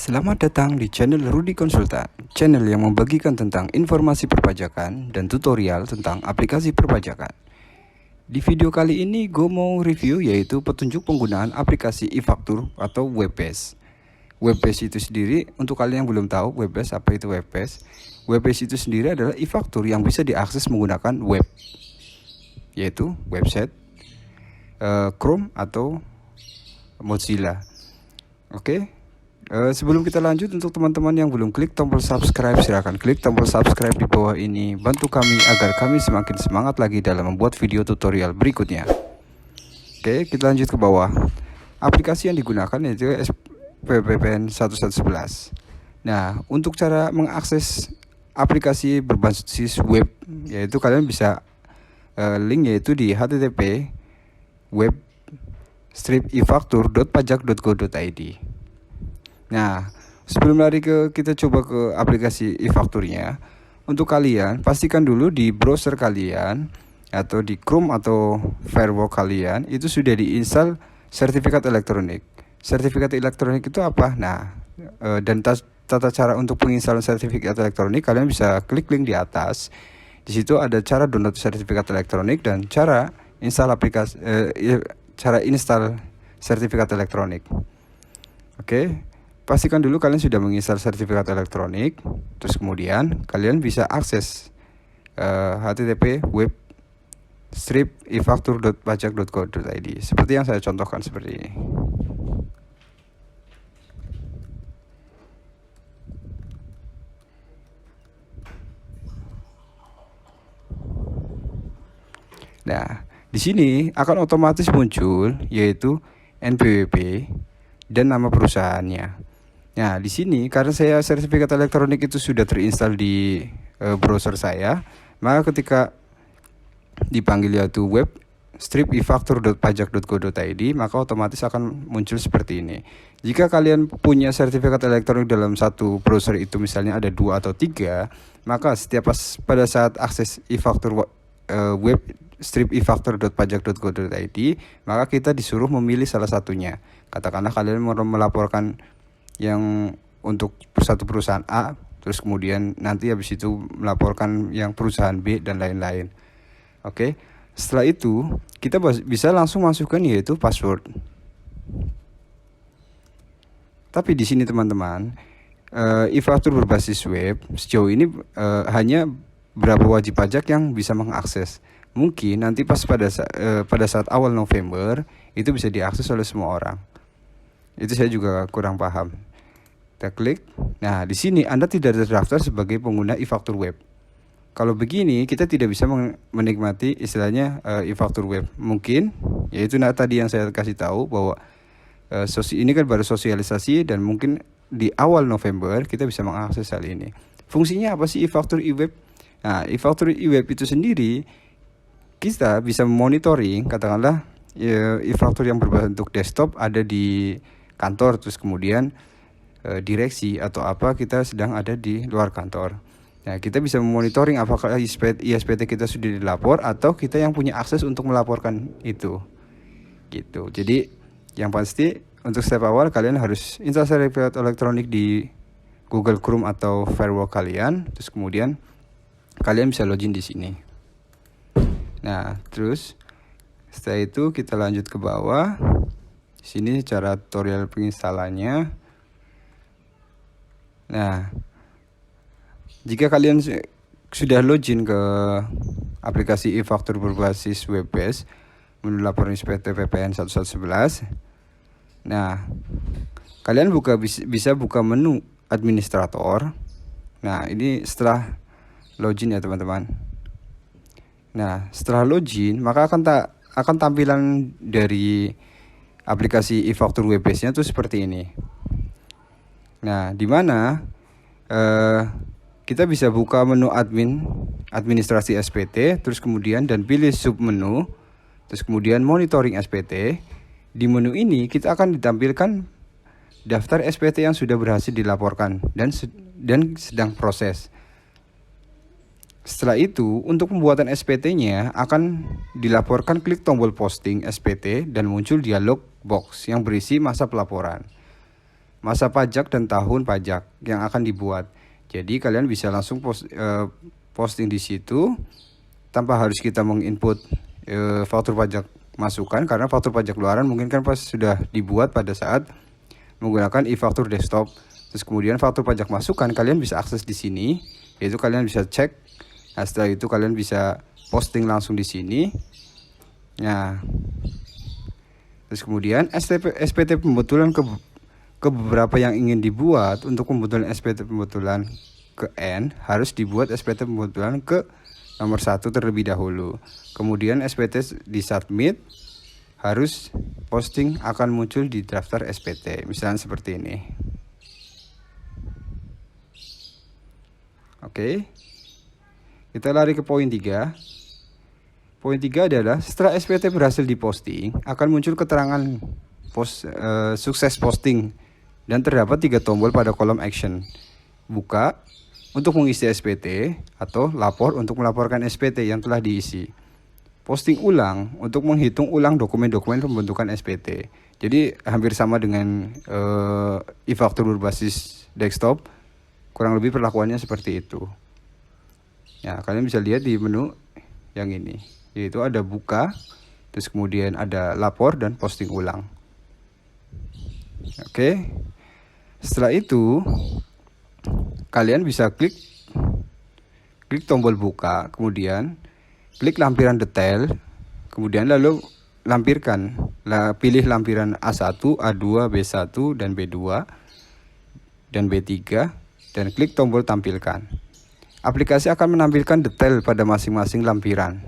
Selamat datang di channel Rudy Konsultan, channel yang membagikan tentang informasi perpajakan dan tutorial tentang aplikasi perpajakan. Di video kali ini gue mau review yaitu petunjuk penggunaan aplikasi e-faktur atau Webpass. Webpass itu sendiri, untuk kalian yang belum tahu Webpass apa itu Webpass, Webpass itu sendiri adalah e-faktur yang bisa diakses menggunakan web, yaitu website, Chrome atau Mozilla. Oke. Sebelum kita lanjut, untuk teman-teman yang belum klik tombol subscribe, silahkan klik tombol subscribe di bawah ini. Bantu kami agar kami semakin semangat lagi dalam membuat video tutorial berikutnya. Oke, kita lanjut ke bawah. Aplikasi yang digunakan yaitu SPPPN 1111. Nah, untuk cara mengakses aplikasi berbasis web, yaitu kalian bisa link yaitu di http web-efaktur.pajak.go.id. Nah, sebelum lari kita coba ke aplikasi e-fakturnya. Untuk kalian, pastikan dulu di browser kalian atau di Chrome atau firewall kalian itu sudah diinstal sertifikat elektronik. Sertifikat elektronik itu apa? Nah, dan tata cara untuk penginstalan sertifikat elektronik kalian bisa klik link di atas. Di situ ada cara download sertifikat elektronik dan cara install aplikasi cara install sertifikat elektronik. Oke. Pastikan dulu kalian sudah menginstal sertifikat elektronik. Terus kemudian kalian bisa akses http web-efaktur.pajak.go.id seperti yang saya contohkan seperti ini. Nah, di sini akan otomatis muncul yaitu NPWP dan nama perusahaannya. Nah, di sini karena saya sertifikat elektronik itu sudah terinstall di browser saya, maka ketika dipanggil yaitu web-efaktur.pajak.go.id, maka otomatis akan muncul seperti ini. Jika kalian punya sertifikat elektronik dalam satu browser itu misalnya ada 2 atau 3, maka pada saat akses e-faktur web-efaktur.pajak.go.id, maka kita disuruh memilih salah satunya. Katakanlah kalian mau melaporkan yang untuk satu perusahaan A, terus kemudian nanti habis itu melaporkan yang perusahaan B dan lain-lain. Oke, setelah itu kita bisa langsung masukkan yaitu password. Tapi di sini teman-teman, e-faktur berbasis web sejauh ini hanya berapa wajib pajak yang bisa mengakses. Mungkin nanti pada saat awal November itu bisa diakses oleh semua orang. Itu saya juga kurang paham. Kita klik. Nah, di sini Anda tidak terdaftar sebagai pengguna e-faktur web. Kalau begini, kita tidak bisa menikmati istilahnya e-faktur web. Mungkin, yaitu tadi yang saya kasih tahu bahwa ini kan baru sosialisasi dan mungkin di awal November kita bisa mengakses hal ini. Fungsinya apa sih e-faktur e-web? Nah, e-faktur e-web itu sendiri kita bisa monitoring, katakanlah e-faktur yang berbentuk desktop ada di kantor, terus kemudian direksi atau apa kita sedang ada di luar kantor. Nah, kita bisa memonitoring apakah ISPT kita sudah dilapor atau kita yang punya akses untuk melaporkan itu. Gitu. Jadi yang pasti untuk step awal kalian harus install sertifikat elektronik di Google Chrome atau firewall kalian, terus kemudian kalian bisa login di sini. Nah, terus setelah itu kita lanjut ke bawah. Di sini cara tutorial penginstalannya. Nah, jika kalian sudah login ke aplikasi e-faktur berbasis Webpass melalui laporan SPT PPN 1111, nah, kalian bisa buka menu administrator. Nah, ini setelah login ya teman-teman. Nah, setelah login maka akan tampilan dari aplikasi e-faktur Webpass-nya tuh seperti ini. Nah, di mana kita bisa buka menu administrasi SPT, terus kemudian dan pilih submenu, terus kemudian monitoring SPT. Di menu ini kita akan ditampilkan daftar SPT yang sudah berhasil dilaporkan dan sedang proses. Setelah itu, untuk pembuatan SPT-nya akan dilaporkan, klik tombol posting SPT dan muncul dialog box yang berisi masa pelaporan. masa pajak dan tahun pajak yang akan dibuat. Jadi kalian bisa langsung posting di situ tanpa harus kita menginput faktur pajak masukan, karena faktur pajak luaran mungkin kan pas sudah dibuat pada saat menggunakan e-faktur desktop. Terus kemudian faktur pajak masukan kalian bisa akses di sini, yaitu kalian bisa cek. Nah, setelah itu kalian bisa posting langsung di sini. Nah, terus kemudian SPT pembetulan ke beberapa yang ingin dibuat. Untuk pembetulan SPT pembetulan ke N harus dibuat SPT pembetulan ke nomor 1 terlebih dahulu. Kemudian SPT di submit, harus posting akan muncul di daftar SPT, misalnya seperti ini. Oke, kita lari ke poin 3. Poin 3 adalah setelah SPT berhasil diposting, akan muncul keterangan sukses posting, dan terdapat 3 tombol pada kolom action. Buka untuk mengisi SPT, atau lapor untuk melaporkan SPT yang telah diisi. Posting ulang untuk menghitung ulang dokumen-dokumen pembentukan SPT. Jadi hampir sama dengan e-faktur berbasis desktop, kurang lebih perlakuannya seperti itu. Ya, kalian bisa lihat di menu yang ini, yaitu ada buka, terus kemudian ada lapor dan posting ulang. Oke, setelah itu kalian bisa klik tombol buka, kemudian klik lampiran detail, kemudian lalu lampirkan, pilih lampiran A1, A2, B1, dan B2, dan B3, dan klik tombol tampilkan. Aplikasi akan menampilkan detail pada masing-masing lampiran.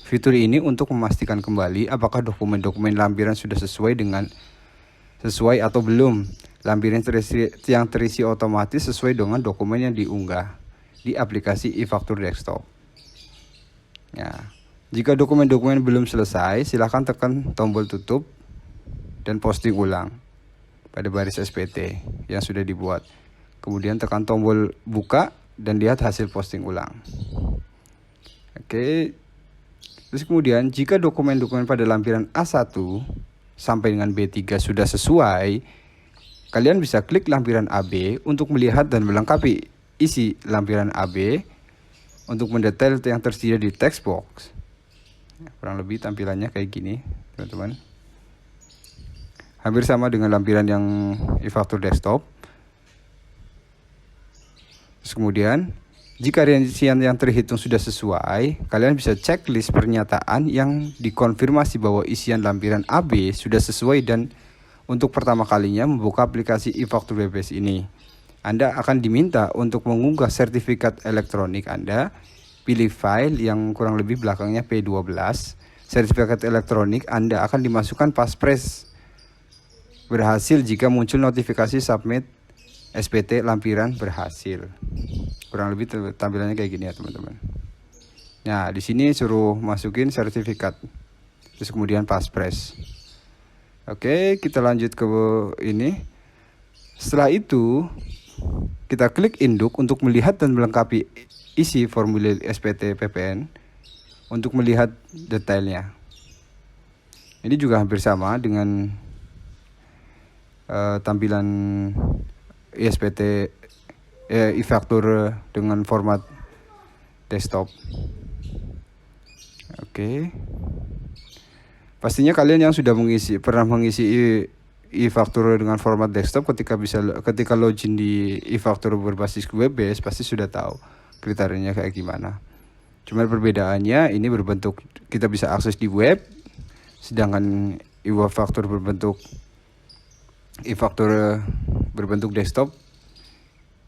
Fitur ini untuk memastikan kembali apakah dokumen-dokumen lampiran sudah sesuai atau belum. Lampiran yang terisi otomatis sesuai dengan dokumen yang diunggah di aplikasi e-faktur desktop. Ya, jika dokumen-dokumen belum selesai, silakan tekan tombol tutup dan posting ulang pada baris SPT yang sudah dibuat. Kemudian tekan tombol buka dan lihat hasil posting ulang. Oke. Terus kemudian jika dokumen-dokumen pada lampiran A1 sampai dengan B3 sudah sesuai, kalian bisa klik lampiran AB untuk melihat dan melengkapi isi lampiran AB untuk mendetail yang tersedia di text box. Kurang lebih tampilannya kayak gini, teman-teman. Hampir sama dengan lampiran yang e-faktur desktop. Terus kemudian, jika rincian yang terhitung sudah sesuai, kalian bisa cek list pernyataan yang dikonfirmasi bahwa isian lampiran AB sudah sesuai, dan untuk pertama kalinya membuka aplikasi e-faktur BPS ini. Anda akan diminta untuk mengunggah sertifikat elektronik Anda. Pilih file yang kurang lebih belakangnya P12. Sertifikat elektronik Anda akan dimasukkan Passphrase berhasil jika muncul notifikasi submit SPT lampiran berhasil. Kurang lebih tampilannya kayak gini ya, teman-teman. Nah, di sini suruh masukin sertifikat, terus kemudian Passphrase. Oke, kita lanjut ke ini. Setelah itu, kita klik induk untuk melihat dan melengkapi isi formulir SPT PPN untuk melihat detailnya. Ini juga hampir sama dengan tampilan SPT e-faktur dengan format desktop. Oke. Pastinya kalian yang sudah pernah mengisi e-faktur dengan format desktop, ketika login di e-faktur berbasis web-based pasti sudah tahu kriterianya kayak gimana. Cuma perbedaannya ini kita bisa akses di web, sedangkan e-faktur berbentuk desktop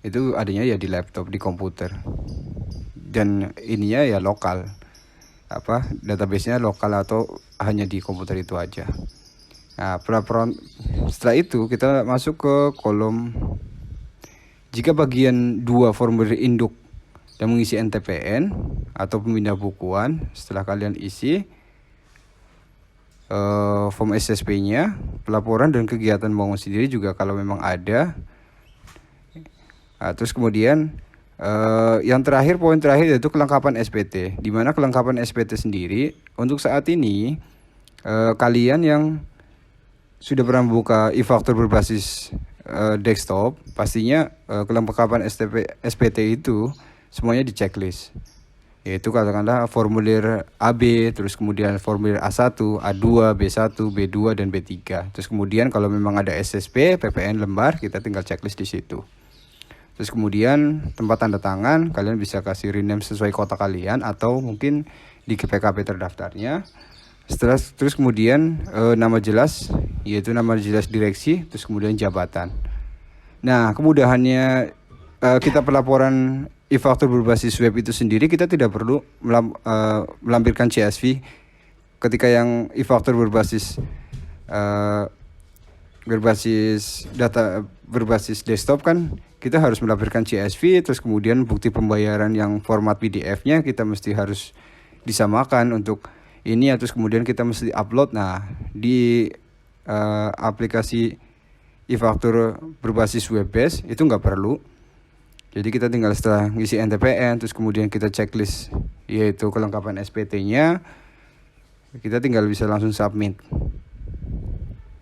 itu adanya ya di laptop, di komputer, dan ininya ya lokal, database-nya lokal atau hanya di komputer itu aja. Nah, setelah itu kita masuk ke kolom. Jika bagian 2 formulir induk dan mengisi NTPN atau pemindah bukuan, setelah kalian isi form SSP-nya, pelaporan dan kegiatan bangun sendiri juga kalau memang ada. Nah, terus kemudian yang terakhir, poin terakhir, yaitu kelengkapan SPT. Di mana kelengkapan SPT sendiri untuk saat ini kalian yang sudah pernah membuka e-faktur berbasis desktop, pastinya kelengkapan SPT itu semuanya di checklist. Yaitu katakanlah formulir AB, terus kemudian formulir A1, A2, B1, B2 dan B3. Terus kemudian kalau memang ada SSP, PPN lembar, kita tinggal checklist di situ. Terus kemudian tempat tanda tangan kalian bisa kasih rename sesuai kota kalian atau mungkin di PKP terdaftarnya. Terus kemudian nama jelas, yaitu nama jelas direksi, terus kemudian jabatan. Nah, kemudahannya kita pelaporan e-faktur berbasis web itu sendiri, kita tidak perlu melampirkan CSV. Ketika yang e-faktur berbasis desktop kan kita harus melampirkan CSV, terus kemudian bukti pembayaran yang format PDF-nya kita mesti harus disamakan untuk ini, terus kemudian kita mesti upload. Nah, di aplikasi e-faktur berbasis web base itu nggak perlu. Jadi kita tinggal setelah ngisi NTPN, terus kemudian kita checklist yaitu kelengkapan SPT-nya, kita tinggal bisa langsung submit.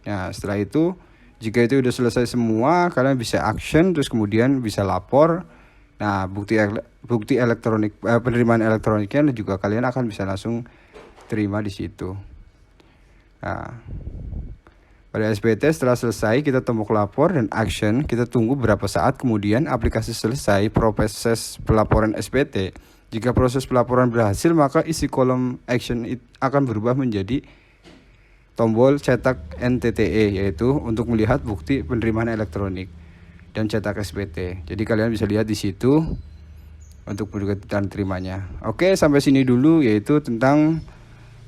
Nah, setelah itu jika itu udah selesai semua, kalian bisa action, terus kemudian bisa lapor. Nah, bukti elektronik, penerimaan elektroniknya juga kalian akan bisa langsung terima di situ. Nah, pada SPT setelah selesai kita tombol lapor dan action, kita tunggu berapa saat kemudian aplikasi selesai proses pelaporan SPT. Jika proses pelaporan berhasil, maka isi kolom action akan berubah menjadi tombol cetak NTTE, yaitu untuk melihat bukti penerimaan elektronik dan cetak SPT. Jadi kalian bisa lihat di situ untuk bukti dan terimanya. Oke, sampai sini dulu yaitu tentang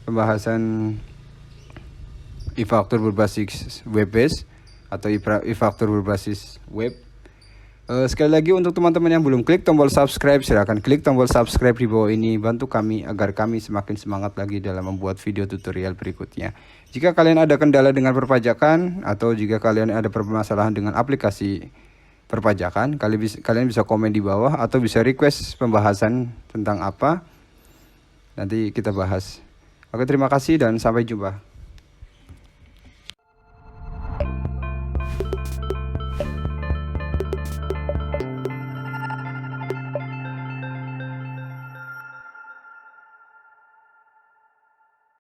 pembahasan e-faktur berbasis web base atau e-faktur berbasis web. Sekali lagi untuk teman-teman yang belum klik tombol subscribe, silakan klik tombol subscribe di bawah ini, bantu kami agar kami semakin semangat lagi dalam membuat video tutorial berikutnya. Jika kalian ada kendala dengan perpajakan atau jika kalian ada permasalahan dengan aplikasi perpajakan, kalian bisa komen di bawah atau bisa request pembahasan tentang apa, nanti kita bahas. Oke, terima kasih dan sampai jumpa.